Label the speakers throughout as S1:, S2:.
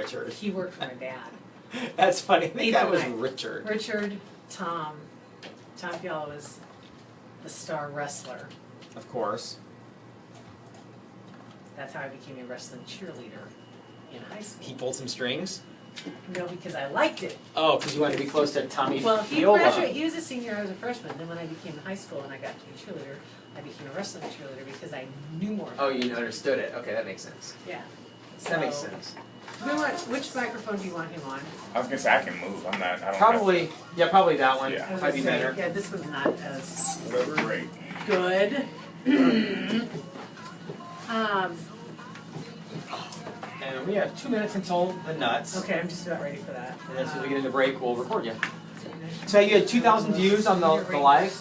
S1: Richard?
S2: He worked for my dad.
S1: That's funny. I think that was
S2: Ethan,
S1: Richard.
S2: Richard, Tom Fiala was the star wrestler.
S1: Of course.
S2: That's how I became a wrestling cheerleader in high school.
S1: He pulled some strings?
S2: No, because I liked it.
S1: Oh, because you wanted to be close to Tommy
S2: Well, he
S1: Fiola.
S2: graduated, he was a senior, I was a freshman. Then when I became in high school and I got to be a cheerleader, I became a wrestling cheerleader because I knew more about
S1: Oh, you understood it. Okay, that makes sense.
S2: it. Yeah.
S1: That makes
S2: So,
S1: sense.
S2: which microphone do you want him on?
S3: I was gonna say I can move. I'm not. I don't
S1: Probably, yeah, probably that one.
S3: Yeah.
S2: I was
S1: Might be
S2: gonna say,
S1: better.
S2: yeah, this one's not as
S3: Whatever. Great.
S2: good.
S1: And we have 2 minutes until the nuts.
S2: Okay, I'm just about ready for that.
S1: And then as soon as we get into break, we'll record you. So you had 2,000 views on the live?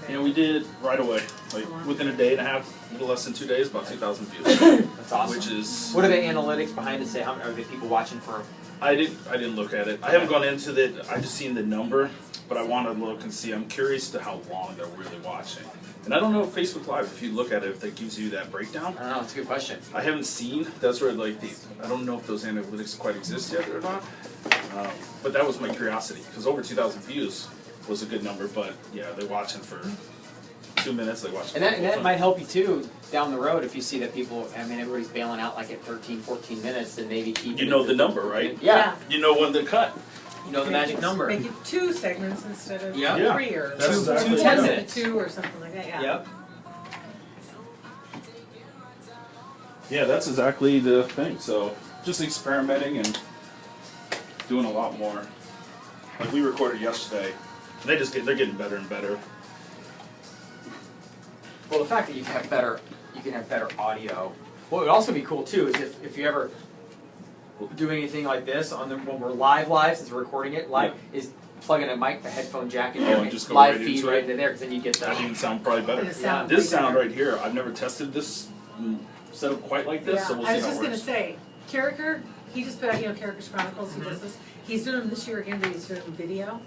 S4: You know, we did right away, like within a day and a half, a little less than 2 days, about 2,000 views.
S1: That's awesome.
S4: Which is,
S1: What are the analytics behind it? Say, how are the people watching for?
S4: I didn't look at it. I haven't gone into it. I just seen the number, but I want to look and see. I'm curious to how long they're really watching. And I don't know if Facebook Live, if you look at it, if that gives you that breakdown.
S1: I don't know. It's a good question.
S4: I haven't seen. That's where like I don't know if those analytics quite exist yet or not. But that was my curiosity because over 2,000 views was a good number. But yeah, they're watching for 2 minutes. They watch.
S1: And that might help you too down the road if you see that people. I mean, everybody's bailing out like at 13, 14 minutes, then maybe keep.
S4: You know the number, right?
S1: Yeah.
S4: You know when to cut.
S1: You know the magic number.
S2: Make it 2 segments instead of
S1: Yeah.
S2: 3 or
S4: That's
S1: Two-
S4: exactly
S1: two
S4: what
S1: 10
S4: it is.
S1: minutes.
S2: 2 or something like that. Yeah.
S1: Yep.
S4: Yeah, that's exactly the thing. So just experimenting and doing a lot more. Like we recorded yesterday, they're getting better and better.
S1: Well, the fact that you can have better audio. What would also be cool too is if you ever do anything like this on when we're live, since we're recording it live, is plug in a headphone jack in there,
S4: and
S1: and
S4: just go
S1: live
S4: right
S1: feed
S4: into
S1: right
S4: it.
S1: into there, because then you get
S4: That
S1: the.
S4: even sound probably better.
S2: It'll sound
S4: This
S2: way
S4: sound
S2: better.
S4: right here, I've never tested this setup quite like this, so we'll
S2: I
S4: see
S2: was
S4: how it
S2: just gonna
S4: works.
S2: say, Carricker, he just put out, Carricker's Chronicles, he does this. He's doing them this year again, but he's doing them video.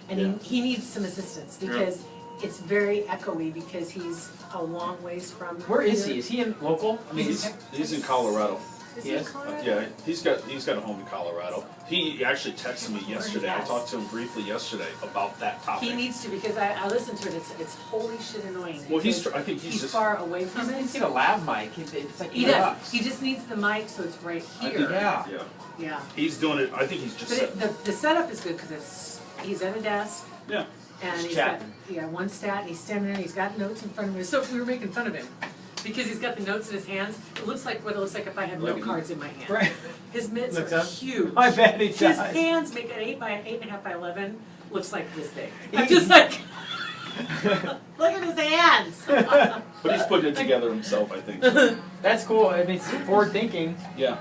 S2: And
S4: Yeah.
S2: he needs some assistance because it's very echoey because he's a long ways from.
S1: Where is he?
S2: here.
S1: Is he in local? I mean,
S4: He's in Colorado.
S2: Is
S1: he
S2: he in
S1: is?
S2: Colorado?
S4: Yeah, he's got a home in Colorado. He actually texted me yesterday. I
S2: Yes.
S4: talked to him briefly yesterday about that topic.
S2: He needs to because I listened to it, it's holy shit annoying.
S4: Well,
S2: because
S4: I think he's just
S2: far away from it.
S1: He's got a lav mic. It's like
S2: He
S1: $8.
S2: does, he just needs the mic so it's right
S4: I
S2: here.
S4: think,
S1: Yeah.
S2: Yeah.
S4: He's doing it. I think he's just
S2: But the setup is good because he's at a desk
S4: yeah.
S2: and
S1: He's
S2: he's got,
S1: chatting.
S2: one stat and he's standing there and he's got notes in front of him. So we were making fun of him because he's got the notes in his hands. It looks like what it looks like if I have note cards in my hand.
S1: Right.
S2: His mitts
S1: Looks
S2: are
S1: up.
S2: huge.
S1: I bet he
S2: His
S1: does.
S2: hands make an 8.5 by 11 looks like this big.
S1: He-
S2: I'm just like, look at his hands.
S4: But he's putting it together himself, I think. So,
S1: That's cool. I mean, it's forward thinking.
S4: yeah.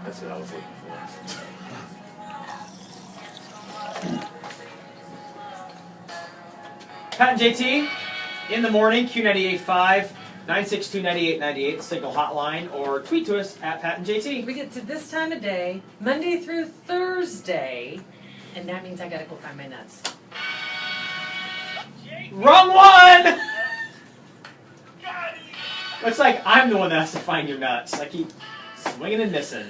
S4: That's what I was looking for.
S1: Pat and JT in the morning, Q98.5, 962-9898, the signal hotline, or tweet to us at Pat and JT.
S2: We get to this time of day, Monday through Thursday, and that means I gotta go find my nuts.
S1: Wrong one! Looks like I'm the one that has to find your nuts. I keep swinging and missing.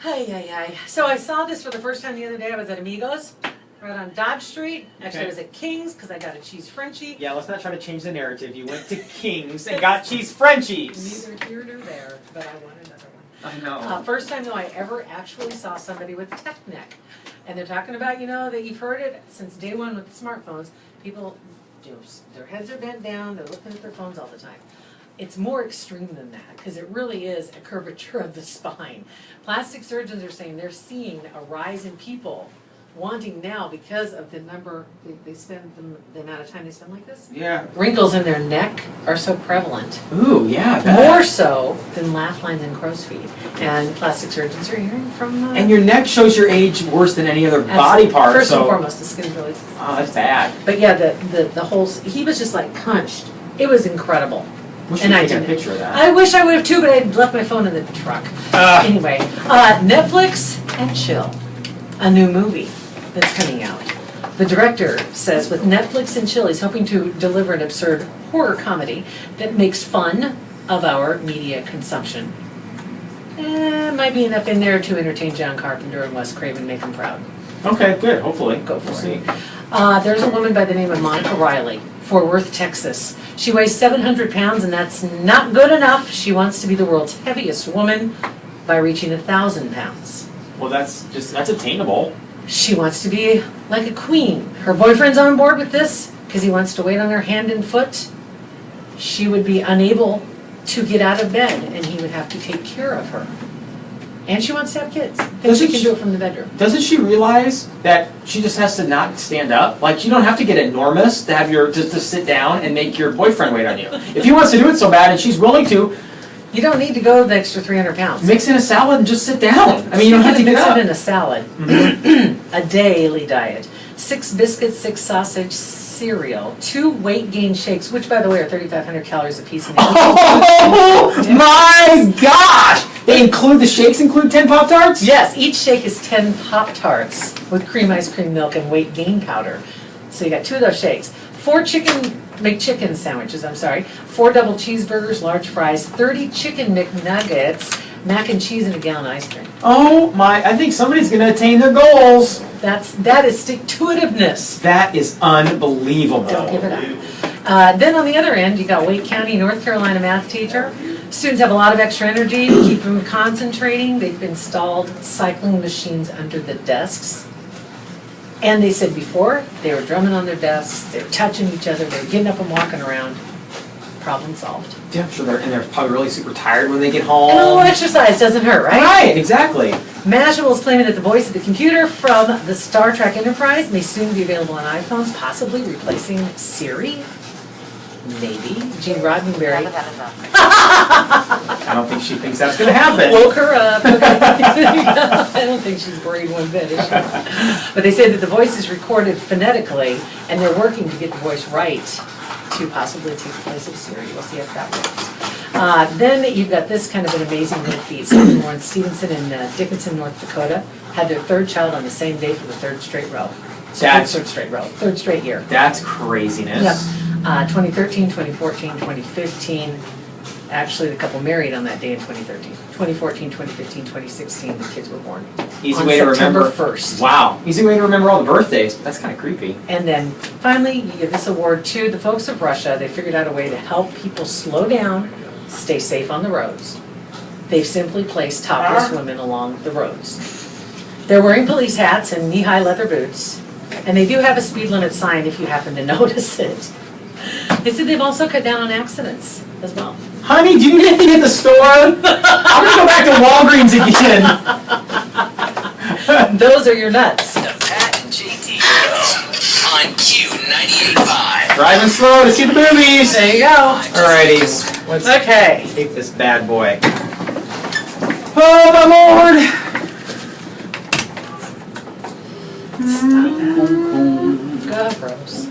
S2: Hi. So I saw this for the first time the other day. I was at Amigos, right on Dodge Street. Actually,
S1: Okay.
S2: I was at King's because I got a cheese Frenchie.
S1: Yeah, let's not try to change the narrative. You went to King's and got cheese Frenchies.
S2: Neither here nor there, but I want another one.
S1: I know.
S2: First time though I ever actually saw somebody with tech neck. And they're talking about, that you've heard it since day one with the smartphones. People, their heads are bent down, they're looking at their phones all the time. It's more extreme than that, because it really is a curvature of the spine. Plastic surgeons are saying they're seeing a rise in people wanting now because of the number they spend, the amount of time they spend like this.
S1: Yeah.
S2: Wrinkles in their neck are so prevalent.
S1: Ooh, yeah.
S2: More so than laugh lines and crow's feet. And plastic surgeons are hearing from.
S1: And your neck shows your age worse than any other body part.
S2: First
S1: so.
S2: and foremost, the skin really.
S1: Oh, that's bad.
S2: But yeah, the whole, he was just like hunched. It was incredible.
S1: Wish
S2: And
S1: we
S2: I
S1: could get a
S2: didn't.
S1: picture of that.
S2: I wish I would have too, but I left my phone in the truck. Anyway, Netflix and Chill, a new movie that's coming out. The director says with Netflix and Chill, he's hoping to deliver an absurd horror comedy that makes fun of our media consumption. Might be enough in there to entertain John Carpenter and Wes Craven, make them proud.
S1: Okay, good. Hopefully,
S2: Go for
S1: we'll
S2: it.
S1: see.
S2: There's a woman by the name of Monica Riley, Fort Worth, Texas. She weighs 700 pounds, and that's not good enough. She wants to be the world's heaviest woman by reaching 1,000 pounds.
S1: Well, that's attainable.
S2: She wants to be like a queen. Her boyfriend's on board with this because he wants to wait on her hand and foot. She would be unable to get out of bed, and he would have to take care of her. And she wants to have kids. She can do it from the bedroom.
S1: Doesn't she realize that she just has to not stand up? Like, you don't have to get enormous to have to sit down and make your boyfriend wait on you. If he wants to do it so bad and she's willing to,
S2: You don't need to go the extra 300 pounds.
S1: mix in a salad and just sit down. I mean, you don't have to get
S2: mix
S1: up.
S2: it in a salad. A daily diet. 6 biscuits, 6 sausage, cereal, 2 weight gain shakes, which by the way are 3,500 calories a piece.
S1: Oh my gosh! They include, the shakes include 10 Pop-Tarts?
S2: Yes, each shake is 10 Pop-Tarts with cream ice cream milk and weight gain powder. So you got 2 of those shakes. 4 McChicken sandwiches, 4 double cheeseburgers, large fries, 30 chicken McNuggets, mac and cheese, and a gallon of ice cream.
S1: Oh my, I think somebody's gonna attain their goals.
S2: That is stick-to-itiveness.
S1: That is unbelievable.
S2: Don't give it up. Then on the other end, you got Wake County, North Carolina math teacher. Students have a lot of extra energy to keep them concentrating. They've installed cycling machines under the desks. And they said before, they were drumming on their desks, they were touching each other, they were getting up and walking around. Problem solved.
S1: Yeah, I'm sure they're probably really super tired when they get home.
S2: And a little exercise doesn't hurt, right?
S1: Right, exactly.
S2: Mashable is claiming that the voice of the computer from the Star Trek Enterprise may soon be available on iPhones, possibly replacing Siri. Maybe. Gene Roddenberry
S1: I don't think she thinks that's gonna happen.
S2: woke her up. I don't think she's worried one bit, is she? But they say that the voice is recorded phonetically, and they're working to get the voice right to possibly take the place of Siri. We'll see if that works. Then you've got this kind of an amazing little feat. Someone in Stevenson and Dickinson, North Dakota, had their 3rd child on the same day for the 3rd straight row. Third straight year.
S1: That's craziness.
S2: Yep. 2013, 2014, 2015. Actually, the couple married on that day in 2013. 2014, 2015, 2016, the kids were born.
S1: Easy
S2: on
S1: way to remember.
S2: September 1st.
S1: Wow. Easy way to remember all the birthdays. But that's kind of creepy.
S2: And then finally, you give this award to the folks of Russia. They figured out a way to help people slow down, stay safe on the roads. They've simply placed topless women along the roads. They're wearing police hats and knee-high leather boots. And they do have a speed limit sign if you happen to notice it. They said they've also cut down on accidents as well.
S1: Honey, do you need anything at the store? I'm gonna go back to Walgreens again.
S2: Those are your nuts.
S5: The Pat and JT Show on Q98.5.
S1: Driving slow to see the movies.
S2: There you go.
S1: Alrighty, let's
S2: Okay.
S1: take this bad boy. Oh my lord!
S2: Gross.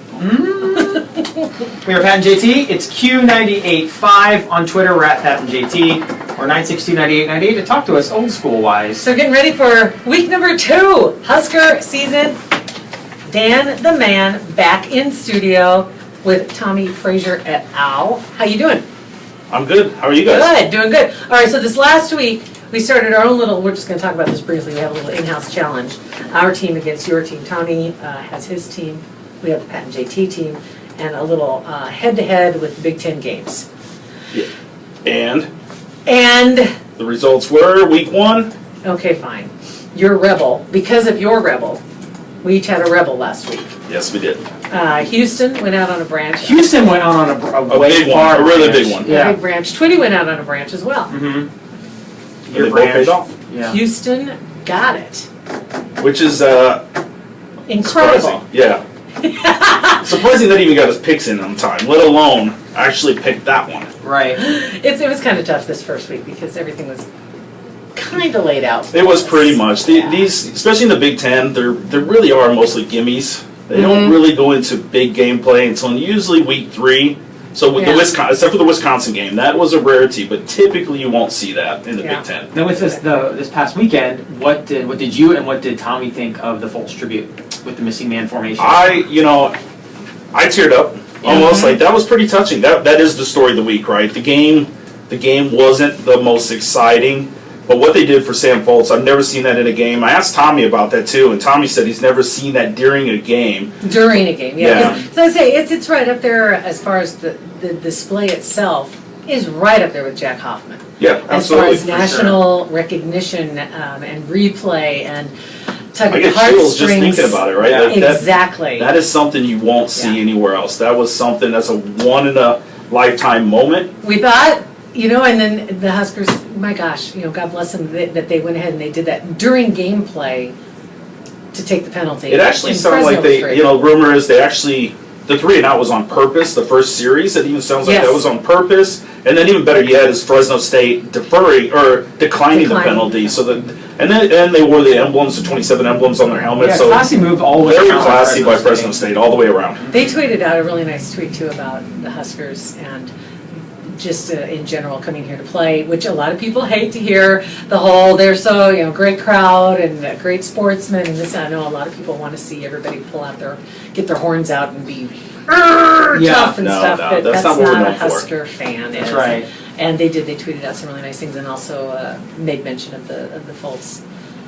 S1: We are Pat and JT. It's Q98.5 on Twitter. We're at Pat and JT or 962-9898 to talk to us old school wise.
S2: So getting ready for week number 2, Husker season. Dan the Man back in studio with Tommy Frazier et al. How you doing?
S6: I'm good. How are you guys?
S2: Good, doing good. All right, so this last week we started our own little, we're just going to talk about this briefly, we have a little in-house challenge. Our team against your team. Tommy has his team, we have the Pat and JT team, and a little head-to-head with Big Ten games.
S6: And
S2: And,
S6: the results were week 1.
S2: okay, fine, you're Rebel. Because of your Rebel, we each had a Rebel last week.
S6: Yes, we did.
S2: Houston went out on a branch.
S1: Houston went on a way
S6: big one,
S1: far
S6: a really
S1: branch.
S6: big one.
S2: A
S1: Yeah.
S2: big branch. Twitty went out on a branch as well.
S1: Mm-hmm.
S6: And they both paid off.
S1: Yeah.
S2: Houston got it.
S6: Which is
S2: Incredible.
S6: surprising. Yeah. Surprising that he even got his picks in on time, let alone actually pick that one.
S1: Right.
S2: It was kind of tough this first week because everything was kind of laid out.
S6: It was pretty much. These, especially in the Big Ten, they really are mostly gimmies. They don't really go into big gameplay until usually week 3. So with the Wisconsin, except for the Wisconsin game, that was a rarity. But typically, you won't see that in the Big Ten.
S1: Now with this past weekend, what did you and what did Tommy think of the Fultz tribute with the missing man formation?
S6: I teared up almost. Like that was pretty touching. That is the story of the week, right? The game wasn't the most exciting. But what they did for Sam Foltz, I've never seen that in a game. I asked Tommy about that too, and Tommy said he's never seen that during a game.
S2: During a game, yeah.
S6: Yeah.
S2: 'Cause, so I say it's right up there as far as the display itself is right up there with Jack Hoffman.
S6: Yeah, absolutely.
S2: As far as national recognition and replay and tug
S6: I
S2: at
S6: get
S2: the
S6: chills just
S2: heartstrings.
S6: thinking about it, right?
S1: Yeah.
S6: Like that-
S2: Exactly.
S6: that is something you won't see
S2: Yeah.
S6: anywhere else. That was something that's a one in a lifetime moment.
S2: We thought, and then the Huskers, my gosh, God bless them, that they went ahead and they did that during gameplay to take the penalty.
S6: It actually
S2: And
S6: sounded like
S2: Fresno was
S6: they,
S2: great.
S6: rumor is they actually, the 3-and-out was on purpose, the first series. It even sounds like
S2: Yes.
S6: that was on purpose. And then even better yet is Fresno State declining the
S2: Declining.
S6: penalty. So that, and they wore the emblems, the 27 emblems on their helmets.
S1: Yeah,
S6: so
S1: classy move all the way
S6: very
S1: around
S6: classy by Fresno State, all the way around.
S2: They tweeted out a really nice tweet too about the Huskers and just in general coming here to play, which a lot of people hate to hear the whole, they're so, great crowd and great sportsmen and this, I know a lot of people want to see everybody pull out get their horns out and be tough and
S6: No,
S2: stuff,
S6: no,
S2: but
S6: that's
S2: that's
S6: not what we're
S2: not a
S6: known for.
S2: Husker fan.
S1: That's
S2: is.
S1: right.
S2: And they tweeted out some really nice things and also made mention of the Fultz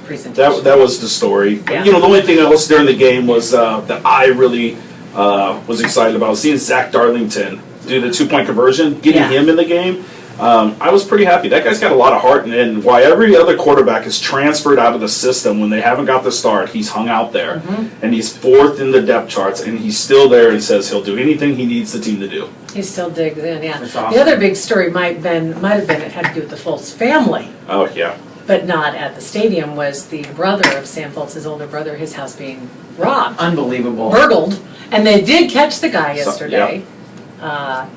S2: presentation.
S6: That was the story.
S2: Yeah.
S6: The only thing else during the game was that I really was excited about seeing Zach Darlington do the 2-point conversion, getting
S2: Yeah.
S6: him in the game. I was pretty happy. That guy's got a lot of heart, and why every other quarterback is transferred out of the system when they haven't got the start, he's hung out there, and he's 4th in the depth charts, and he's still there and says he'll do anything he needs the team to do.
S2: He still digs in, yeah.
S1: That's awesome.
S2: The other big story might have been it had to do with the Fultz family.
S6: Oh yeah,
S2: But not at the stadium, was the brother of Sam Foltz, his older brother, his house being robbed,
S1: Unbelievable.
S2: burgled, and they did catch the guy yesterday.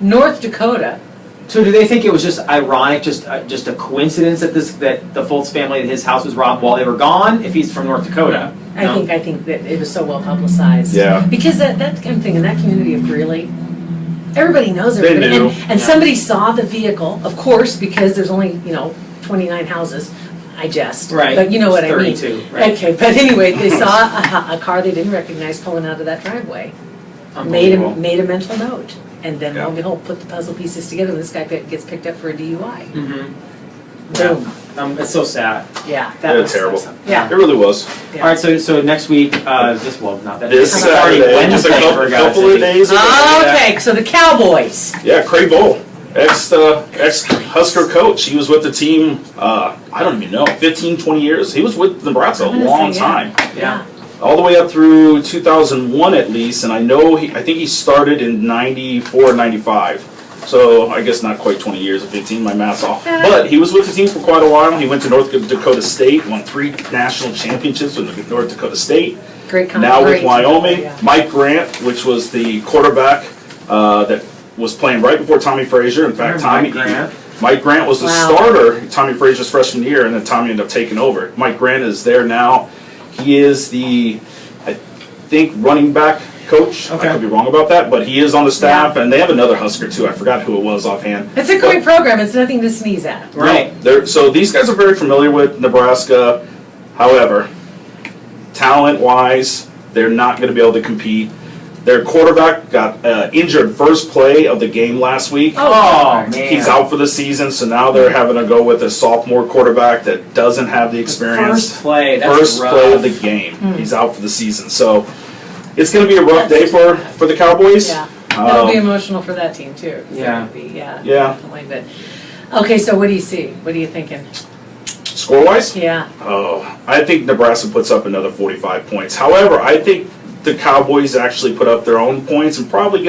S2: North Dakota.
S1: So do they think it was just ironic, just a coincidence that the Fultz family, his house was robbed while they were gone? If he's from North Dakota,
S2: I think that it was so well publicized.
S6: Yeah.
S2: Because that kind of thing in that community of Greeley, everybody knows
S6: They
S2: everybody.
S6: knew.
S2: And somebody saw the vehicle, of course, because there's only 29 houses. I jest.
S1: Right.
S2: But you know what I mean.
S1: 32, right.
S2: Okay, but anyway, they saw a car they didn't recognize pulling out of that driveway. Made
S1: Unbelievable.
S2: a mental note, and then lo and behold, put the puzzle pieces together. And this guy gets picked up for a DUI.
S1: Mm-hmm.
S2: Boom.
S1: It's so sad.
S2: Yeah.
S6: that was terrible.
S2: Yeah.
S6: It really was.
S2: Yeah.
S1: All right, so next week, not that
S6: This
S1: it's already
S6: Saturday, just a
S1: Wednesday, for God's
S6: couple of
S1: sake.
S6: days ago.
S2: Okay, so the Cowboys.
S6: Yeah, Craig Bowl, ex Husker coach. He was with the team, I don't even know, 15, 20 years. He was with Nebraska a
S2: I'm gonna
S6: long
S2: say, yeah.
S6: time.
S2: Yeah.
S6: All the way up through 2001 at least, and I think he started in 94, 95. So I guess not quite 20 years of 15, my math's off. But he was with the team for quite a while. He went to North Dakota State, won 3 national championships with North Dakota State.
S2: Great
S6: Now with
S2: great-
S6: Wyoming,
S2: yeah.
S6: Mike Grant, which was the quarterback that was playing right before Tommy Frazier. In fact, Mike Grant was the
S2: Wow.
S6: starter Tommy Frazier's freshman year, and then Tommy ended up taking over. Mike Grant is there now. He is the, I think, running back coach.
S1: Okay.
S6: I could be wrong about that, but he is on the staff, and they have another Husker too. I forgot who it was offhand.
S2: It's a great program. It's nothing to sneeze at.
S1: Right.
S6: So these guys are very familiar with Nebraska. However, talent-wise, they're not going to be able to compete. Their quarterback got injured first play of the game last week.
S1: Oh, man.
S6: He's out for the season, so now they're having to go with a sophomore quarterback that doesn't have the experience.
S1: First play, that's
S6: First
S1: rough.
S6: play of the game. He's out for the season. So it's going to be a rough day for the Cowboys.
S2: Yeah. That'll be
S6: Um,
S2: emotional for that team too. 'Cause
S1: Yeah.
S2: that would be, yeah.
S6: Yeah.
S2: Definitely. But okay, so what do you see? What are you thinking?
S6: Score-wise?
S2: Yeah.
S6: Oh, I think Nebraska puts up another 45 points. However, I think the Cowboys actually put up their own points and probably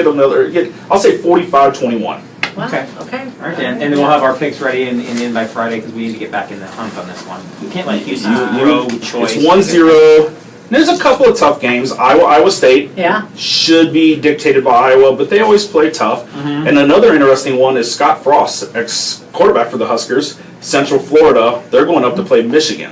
S6: I'll say 45-21.
S2: Wow.
S1: Okay.
S2: Okay.
S1: All right, Dan. And then we'll have our picks ready and in by Friday because we need to get back in the hunt on this one. We can't let you rogue choice.
S6: It's 1-0. There's a couple of tough games. Iowa State
S2: Yeah.
S6: should be dictated by Iowa, but they always play tough. And another interesting one is Scott Frost, ex-quarterback for the Huskers, Central Florida. They're going up to play Michigan,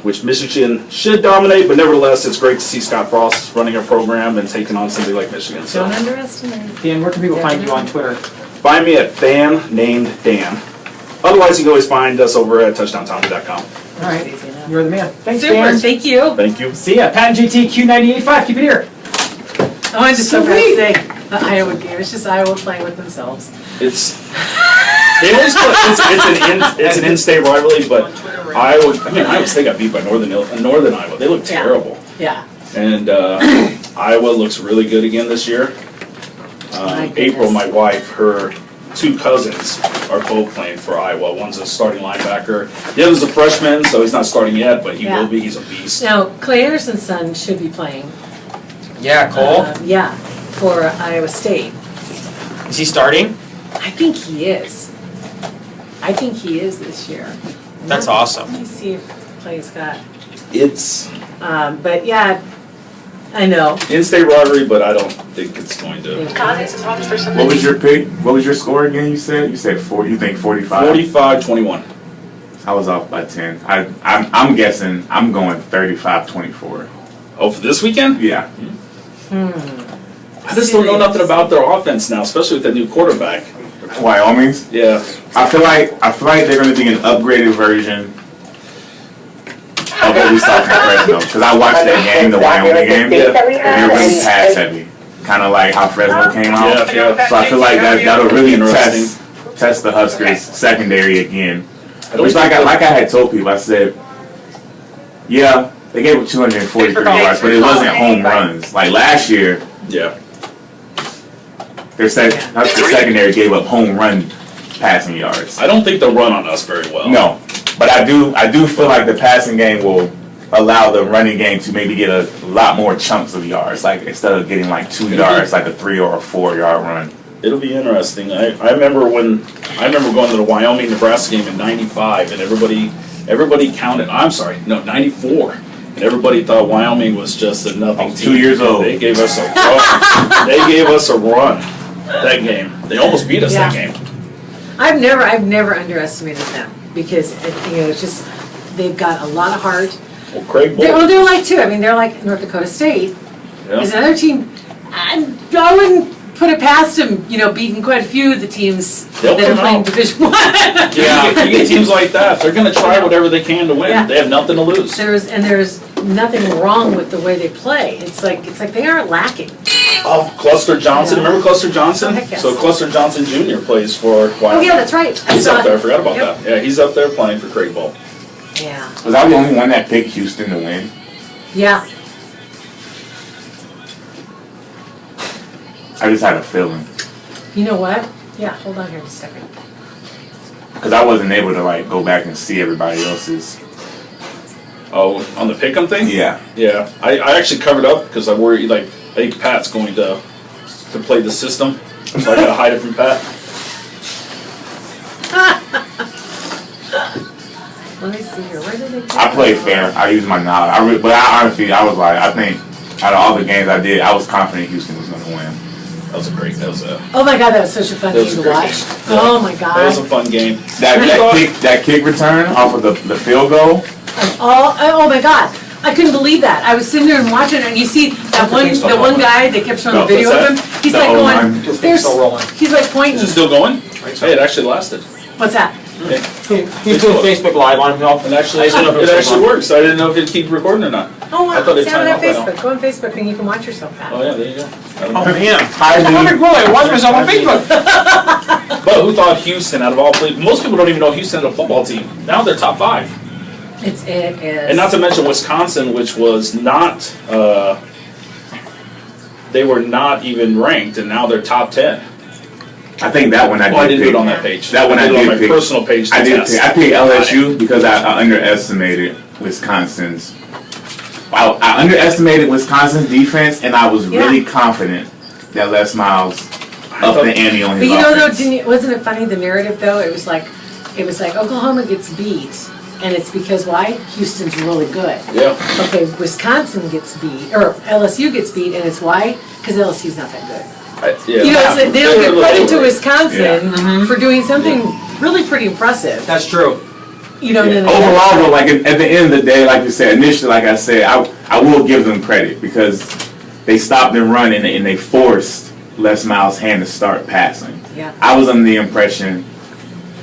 S6: which Michigan should dominate, but nevertheless, it's great to see Scott Frost running a program and taking on something like Michigan. So
S2: Don't underestimate.
S1: Dan, where can people find you on Twitter?
S6: find me at fan named Dan. Otherwise, you can always find us over at touchdowntommy.com.
S1: All right.
S2: Easy enough.
S1: You're the man. Thanks,
S2: Super.
S1: Dan.
S2: Thank you.
S6: Thank you.
S1: See ya. Pat and GT Q98.5. Keep it here.
S2: I just so
S1: Sweet.
S2: say the Iowa game. It's just Iowa playing with themselves.
S6: It's They always play. It's an in-state rivalry, but Iowa State got beat by Northern Iowa. They look terrible.
S2: Yeah.
S6: And Iowa looks really good again this year. April, my wife, her two cousins are both playing for Iowa. One's a starting linebacker. The other's a freshman, so he's not starting yet, but he will be. He's a beast.
S2: Now, Clay Anderson's son should be playing.
S1: Yeah, Cole.
S2: Yeah, for Iowa State.
S1: Is he starting?
S2: I think he is. I think he is this year.
S1: That's awesome.
S2: Let me see if Clay's got.
S6: It's
S2: But yeah, I know.
S6: in-state rivalry, but I don't think it's going to.
S7: What was your pick? What was your score again? You said 40. You think 45?
S6: 45-21.
S7: I was off by 10. I'm guessing I'm going 35-24.
S6: Oh, for this weekend?
S7: Yeah.
S6: I just don't know nothing about their offense now, especially with that new quarterback.
S7: Wyoming's.
S6: Yeah.
S7: I feel like they're going to be an upgraded version of what we saw from Fresno. Because I watched that game, the Wyoming game.
S6: Yeah.
S7: And they're really pass heavy, kind of like how Fresno came out.
S6: Yeah.
S7: So I feel like that'll really
S6: Interesting.
S7: test the Huskers secondary again.
S6: I don't
S7: Which, like
S6: think
S7: I had told people, I said, yeah, they gave up 243 yards, but it wasn't home runs. Like last year,
S6: Yeah.
S7: their Husker secondary gave up home run passing yards.
S6: I don't think they'll run on us very well.
S7: No, but I do feel like the passing game will allow the running game to maybe get a lot more chunks of yards. Like instead of getting like 2 yards, like a 3 or a 4 yard run.
S6: It'll be interesting. I remember going to the Wyoming-Nebraska game in '95, and everybody counted. 94. And everybody thought Wyoming was just a nothing team.
S7: 2 years old.
S6: They gave us a run. They gave us a run that game. They almost beat us that game.
S2: I've never underestimated them because it's just they've got a lot of heart.
S6: Well, Craig Bolt.
S2: They're like too. I mean, they're like North Dakota State.
S6: Yeah.
S2: Is another team. I wouldn't put it past them. Beating quite a few of the teams
S6: They'll
S2: that are
S6: come
S2: playing
S6: out.
S2: Division One.
S6: Yeah, you get teams like that. They're going to try whatever they can to win.
S2: Yeah.
S6: They have nothing to lose.
S2: There's nothing wrong with the way they play. It's like they aren't lacking.
S6: Oh, Cluster Johnson.
S2: Yeah.
S6: Remember Cluster Johnson?
S2: Oh, heck yes.
S6: So Cluster Johnson Jr. plays for Wyoming.
S2: Oh yeah, that's right.
S6: He's up there. I forgot about
S2: Yep.
S6: that. Yeah, he's up there playing for Craig Bolt.
S2: Yeah.
S7: Was I the only one that picked Houston to win?
S2: Yeah.
S7: I just had a feeling.
S2: You know what? Yeah. Hold on here just a second.
S7: Because I wasn't able to go back and see everybody else's.
S6: Oh, on the pick'em thing?
S7: Yeah.
S6: Yeah. I actually covered up because I worry, I think Pat's going to play the system. So I got to hide it from Pat.
S2: Let me see here. Where did they? Pick
S7: I played fair. I used my knowledge. But I think out of all the games I did, I was confident Houston was going to win.
S6: That was a
S2: Oh my God, that was such a fun
S6: That
S2: game
S6: was a
S2: to
S6: great
S2: watch.
S6: game.
S2: Oh my God.
S6: That was a fun game.
S7: That kick return off of the field goal.
S2: Oh my God. I couldn't believe that. I was sitting there and watching it, and you see the one guy, they kept showing the video of him. He's like going, there's, he's like pointing.
S6: Is it still going? Hey, it actually lasted.
S2: What's that?
S6: Okay.
S1: He's doing Facebook Live on him.
S6: It actually works. I didn't know if it'd keep recording or not.
S2: Oh wow,
S6: I thought it'd
S2: see, I'm
S6: time
S2: on
S6: out by now.
S2: Facebook. Go on Facebook and you can watch yourself, Pat.
S6: Oh yeah, there you go.
S1: Oh man,
S7: Hi,
S1: that's cool. I watched myself on Facebook.
S6: But who thought Houston out of all places? Most people don't even know Houston had a football team. Now they're top 5.
S2: It is.
S6: And not to mention Wisconsin, which was not, they were not even ranked, and now they're top 10.
S7: I think that one I
S6: Well, I
S7: did
S6: didn't do
S7: pick.
S6: it on that page.
S7: That one I
S6: did it on
S7: did
S6: my
S7: pick.
S6: personal page to
S7: I did
S6: test.
S7: pick. I picked LSU because I underestimated Wisconsin's. I underestimated Wisconsin's defense, and I was really confident that Les Miles upped the ante on
S2: But
S7: his
S2: you know
S7: offense.
S2: though, wasn't it funny the narrative though? It was like Oklahoma gets beat, and it's because why? Houston's really good.
S6: Yeah.
S2: Okay, Wisconsin gets beat, or LSU gets beat, and it's why? Because LSU's not that good.
S6: Yeah.
S2: You know, it's like they don't give credit to
S6: Yeah.
S2: Wisconsin for doing something really pretty impressive.
S1: That's true.
S2: You know,
S7: Yeah. Overall, though, at the end of the day, like you said, initially, like I said, I will give them credit because they stopped and run and they forced Les Miles' hand to start passing.
S2: Yeah.
S7: I was under the impression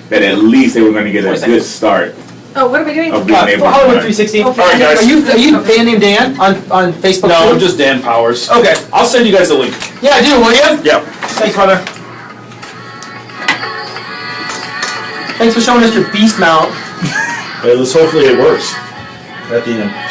S7: that at least they were going to get a good start
S2: Oh, what are we doing?
S7: of being able to
S1: Hollywood
S7: run.
S1: 360.
S2: Okay.
S6: All right, guys.
S1: Are you a fan named Dan on Facebook?
S6: No,
S1: too?
S6: I'm just Dan Powers.
S1: Okay.
S6: I'll send you guys the link.
S1: Yeah, I do. Will you?
S6: Yeah.
S1: Thanks, brother. Thanks for showing us your beast mount.
S6: Hopefully it works at the end.